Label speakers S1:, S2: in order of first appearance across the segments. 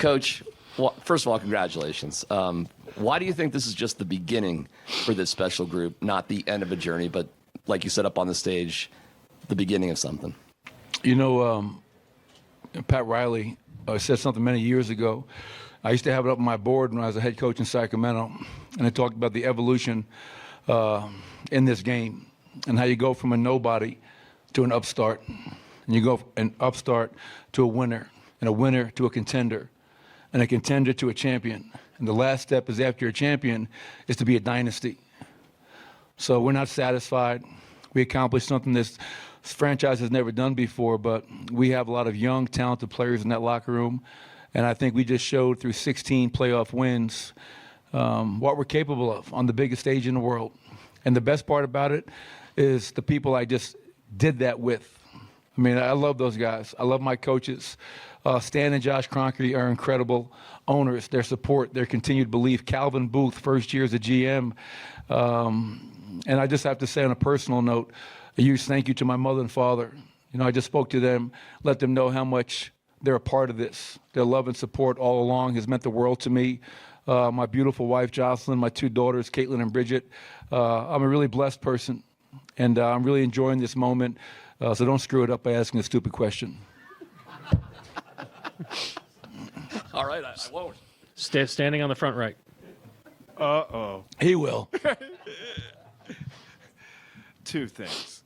S1: Coach, well, first of all, congratulations. Why do you think this is just the beginning for this special group, not the end of a journey, but like you said up on the stage, the beginning of something?
S2: You know, Pat Riley said something many years ago. I used to have it up on my board when I was a head coach in Sacramento, and I talked about the evolution in this game and how you go from a nobody to an upstart, and you go an upstart to a winner, and a winner to a contender, and a contender to a champion. And the last step is after you're a champion is to be a dynasty. So we're not satisfied. We accomplished something this franchise has never done before, but we have a lot of young, talented players in that locker room. And I think we just showed through 16 playoff wins what we're capable of on the biggest stage in the world. And the best part about it is the people I just did that with. I mean, I love those guys. I love my coaches. Stan and Josh Kroenke are incredible owners. Their support, their continued belief. Calvin Booth, first year as a GM. And I just have to say on a personal note, a huge thank you to my mother and father. You know, I just spoke to them, let them know how much they're a part of this. Their love and support all along has meant the world to me. My beautiful wife, Jocelyn, my two daughters, Caitlin and Bridget. I'm a really blessed person, and I'm really enjoying this moment. So don't screw it up by asking a stupid question.
S1: All right, I won't.
S3: Standing on the front right.
S4: Uh-oh.
S2: He will.
S4: Two things.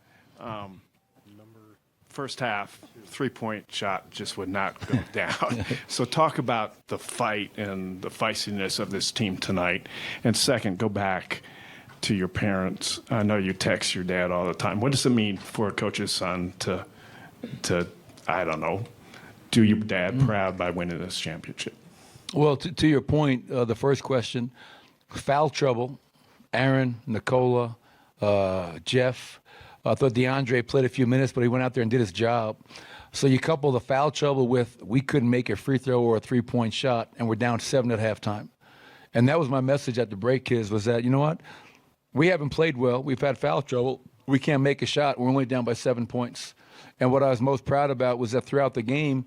S4: First half, three-point shot just would not go down. So talk about the fight and the feistiness of this team tonight. And second, go back to your parents. I know you text your dad all the time. What does it mean for a coach's son to I don't know, do your dad proud by winning this championship?
S2: Well, to your point, the first question, foul trouble, Aaron, Nicola, Jeff. I thought DeAndre played a few minutes, but he went out there and did his job. So you couple the foul trouble with we couldn't make a free throw or a three-point shot, and we're down 7 at halftime. And that was my message at the break, kids, was that, you know what? We haven't played well. We've had foul trouble. We can't make a shot. We're only down by 7 points. And what I was most proud about was that throughout the game,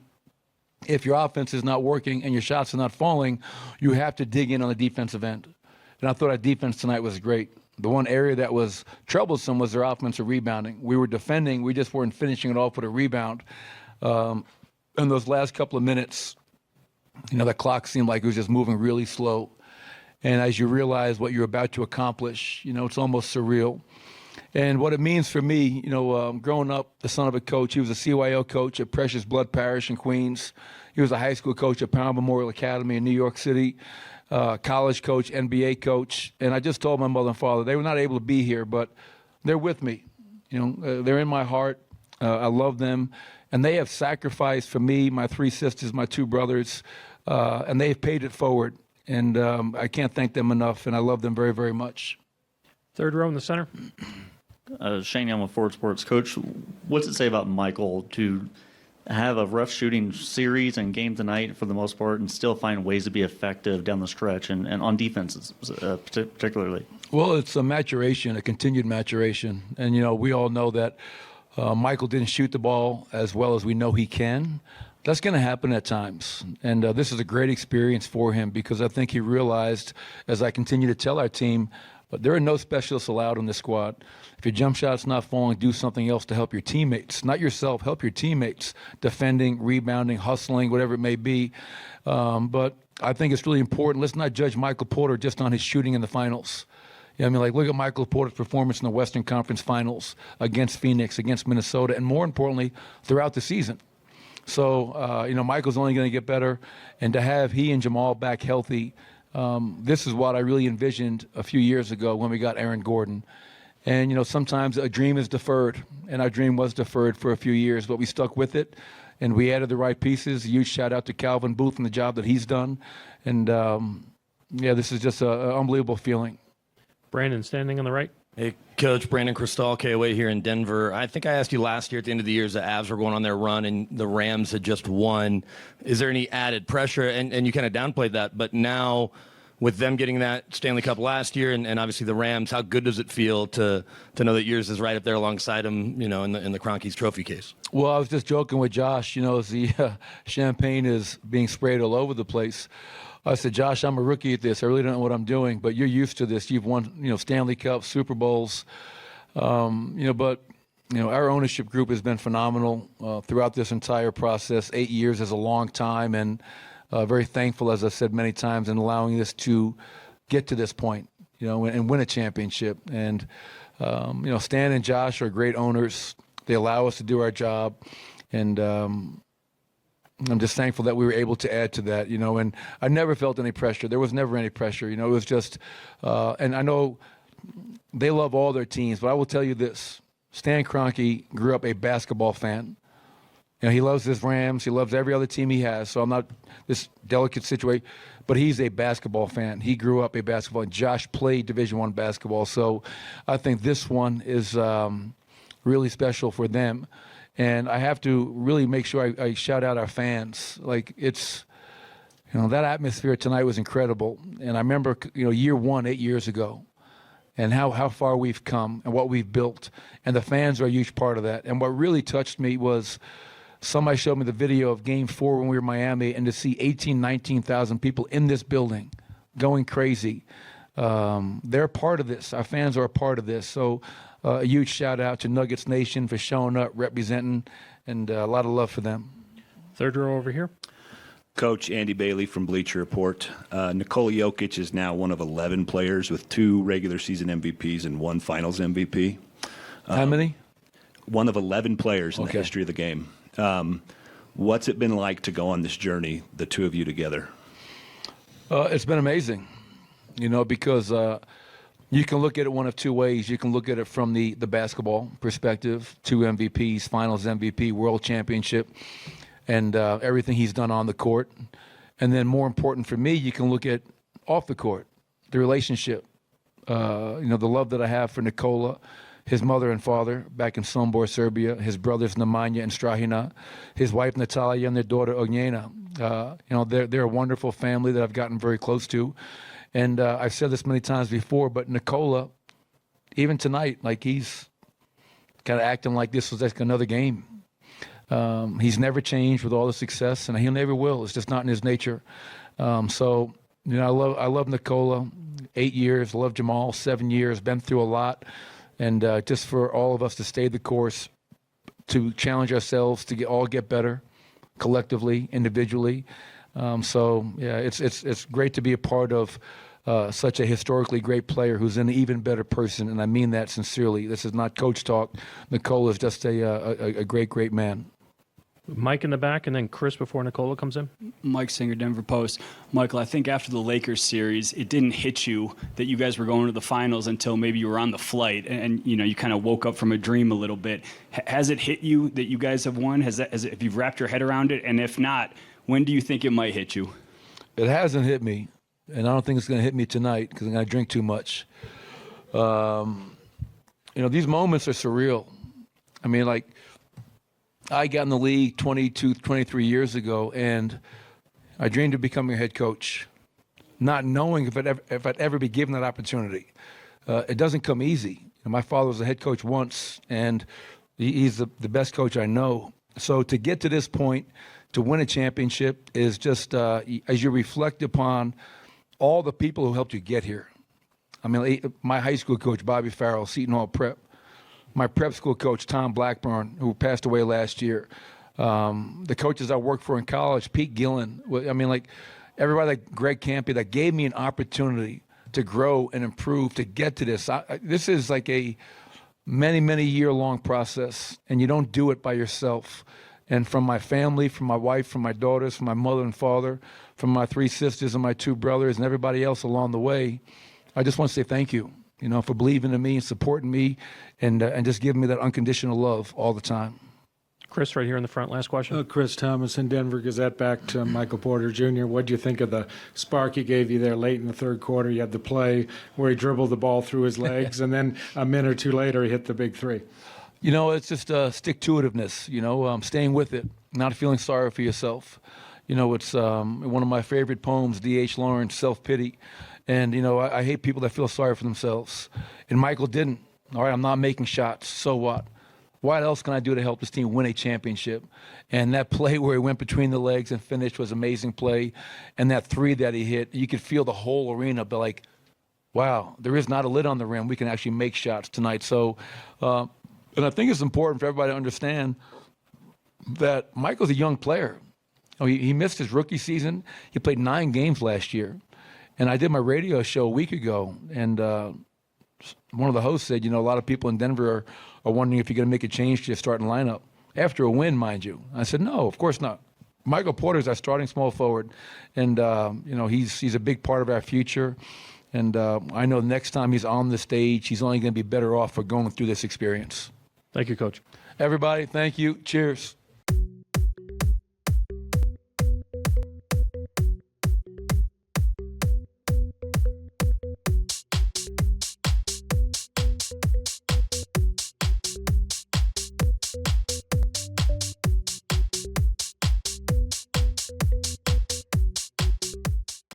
S2: if your offense is not working and your shots are not falling, you have to dig in on the defensive end. And I thought our defense tonight was great. The one area that was troublesome was their offensive rebounding. We were defending. We just weren't finishing it off with a rebound. In those last couple of minutes, you know, the clock seemed like it was just moving really slow. And as you realize what you're about to accomplish, you know, it's almost surreal. And what it means for me, you know, growing up, the son of a coach, he was a CYO coach at Precious Blood Parish in Queens. He was a high school coach at Pound Memorial Academy in New York City. College coach, NBA coach, and I just told my mother and father they were not able to be here, but they're with me. You know, they're in my heart. I love them, and they have sacrificed for me, my 3 sisters, my 2 brothers, and they've paid it forward. And I can't thank them enough, and I love them very, very much.
S3: Third row in the center.
S5: Shane Young with Ford Sports. Coach, what's it say about Michael to have a rough shooting series and game tonight for the most part and still find ways to be effective down the stretch and on defenses particularly?
S2: Well, it's a maturation, a continued maturation. And, you know, we all know that Michael didn't shoot the ball as well as we know he can. That's going to happen at times. And this is a great experience for him because I think he realized, as I continue to tell our team, but there are no specialists allowed in this squad. If your jump shot's not falling, do something else to help your teammates. Not yourself, help your teammates. Defending, rebounding, hustling, whatever it may be. But I think it's really important. Let's not judge Michael Porter just on his shooting in the finals. You know, I mean, like, look at Michael Porter's performance in the Western Conference Finals against Phoenix, against Minnesota, and more importantly, throughout the season. So, you know, Michael's only going to get better. And to have he and Jamal back healthy, this is what I really envisioned a few years ago when we got Aaron Gordon. And, you know, sometimes a dream is deferred, and our dream was deferred for a few years, but we stuck with it, and we added the right pieces. A huge shout-out to Calvin Booth and the job that he's done. And, yeah, this is just an unbelievable feeling.
S3: Brandon standing on the right.
S1: Hey, Coach, Brandon Cristal, KOA here in Denver. I think I asked you last year at the end of the year as the Avs were going on their run and the Rams had just won. Is there any added pressure? And you kind of downplayed that, but now
S6: with them getting that Stanley Cup last year, and obviously the Rams, how good does it feel to know that yours is right up there alongside them, in the Kroenke's trophy case?
S2: Well, I was just joking with Josh, as the champagne is being sprayed all over the place. I said, Josh, I'm a rookie at this. I really don't know what I'm doing, but you're used to this. You've won, Stanley Cups, Super Bowls, but our ownership group has been phenomenal throughout this entire process. 8 years is a long time, and very thankful, as I said many times, in allowing us to get to this point, and win a championship. And, Stan and Josh are great owners. They allow us to do our job, and I'm just thankful that we were able to add to that, and I never felt any pressure. There was never any pressure, it was just, and I know they love all their teams, but I will tell you this. Stan Kroenke grew up a basketball fan. He loves his Rams. He loves every other team he has. So I'm not this delicate situation, but he's a basketball fan. He grew up a basketball. Josh played Division I basketball. So I think this one is really special for them. And I have to really make sure I shout out our fans. Like it's, that atmosphere tonight was incredible. And I remember, year one, 8 years ago, and how far we've come and what we've built. And the fans are a huge part of that. And what really touched me was somebody showed me the video of Game 4 when we were in Miami, and to see 19,000 people in this building going crazy. They're a part of this. Our fans are a part of this. So a huge shout out to Nuggets Nation for showing up, representing, and a lot of love for them.
S3: Third row over here.
S7: Coach Andy Bailey from Bleacher Report. Nikola Jokic is now one of 11 players with 2 regular season MVPs and 1 finals MVP.
S2: How many?
S7: One of 11 players in the history of the game. What's it been like to go on this journey, the two of you together?
S2: It's been amazing, because you can look at it one of two ways. You can look at it from the basketball perspective, 2 MVPs, finals MVP, world championship, and everything he's done on the court. And then more important for me, you can look at off the court, the relationship, the love that I have for Nikola, his mother and father back in Sombor, Serbia, his brothers Nemanja and Strahina, his wife Natalia and their daughter Ognjena. They're a wonderful family that I've gotten very close to. And I've said this many times before, but Nikola, even tonight, like he's kind of acting like this was like another game. He's never changed with all the success, and he never will. It's just not in his nature. I love Nikola. 8 years. Love Jamal. 7 years. Been through a lot, and just for all of us to stay the course, to challenge ourselves to all get better, collectively, individually. It's great to be a part of such a historically great player who's an even better person, and I mean that sincerely. This is not coach talk. Nikola is just a great man.
S3: Mike in the back, and then Chris before Nikola comes in.
S8: Mike Singer, Denver Post. Michael, I think after the Lakers series, it didn't hit you that you guys were going to the finals until maybe you were on the flight, and you kind of woke up from a dream a little bit. Has it hit you that you guys have won? Have you wrapped your head around it? And if not, when do you think it might hit you?
S2: It hasn't hit me, and I don't think it's going to hit me tonight because I'm going to drink too much. These moments are surreal. I mean, like, I got in the league 22, 23 years ago, and I dreamed of becoming a head coach, not knowing if I'd ever be given that opportunity. It doesn't come easy. My father was a head coach once, and he's the best coach I know. So to get to this point, to win a championship is just, as you reflect upon all the people who helped you get here. I mean, my high school coach, Bobby Farrell, Seton Hall Prep. My prep school coach, Tom Blackburn, who passed away last year. The coaches I worked for in college, Pete Gillen. I mean, like, everybody like Greg Campy that gave me an opportunity to grow and improve, to get to this. This is like a many year-long process, and you don't do it by yourself. And from my family, from my wife, from my daughters, from my mother and father, from my 3 sisters and my 2 brothers and everybody else along the way, I just want to say thank you, for believing in me and supporting me and just giving me that unconditional love all the time.
S3: Chris, right here in the front, last question.
S9: Chris Thomas in Denver Gazette. Back to Michael Porter Jr. What do you think of the spark he gave you there late in the third quarter? You had the play where he dribbled the ball through his legs, and then a minute or two later he hit the big 3.
S2: It's just stick-to-itiveness, staying with it, not feeling sorry for yourself. It's one of my favorite poems, D.H. Lawrence, Self-Pity. And, I hate people that feel sorry for themselves. And Michael didn't. All right, I'm not making shots. So what? What else can I do to help this team win a championship? And that play where he went between the legs and finished was an amazing play. And that three that he hit, you could feel the whole arena be like, wow, there is not a lid on the rim. We can actually make shots tonight. So, and I think it's important for everybody to understand that Michael's a young player. He missed his rookie season. He played 9 games last year. And I did my radio show a week ago, and one of the hosts said, a lot of people in Denver are wondering if you're going to make a change to your starting lineup. After a win, mind you. I said, no, of course not. Michael Porter's our starting small forward, and he's a big part of our future. And I know next time he's on the stage, he's only going to be better off for going through this experience.
S3: Thank you, Coach.
S2: Everybody, thank you. Cheers.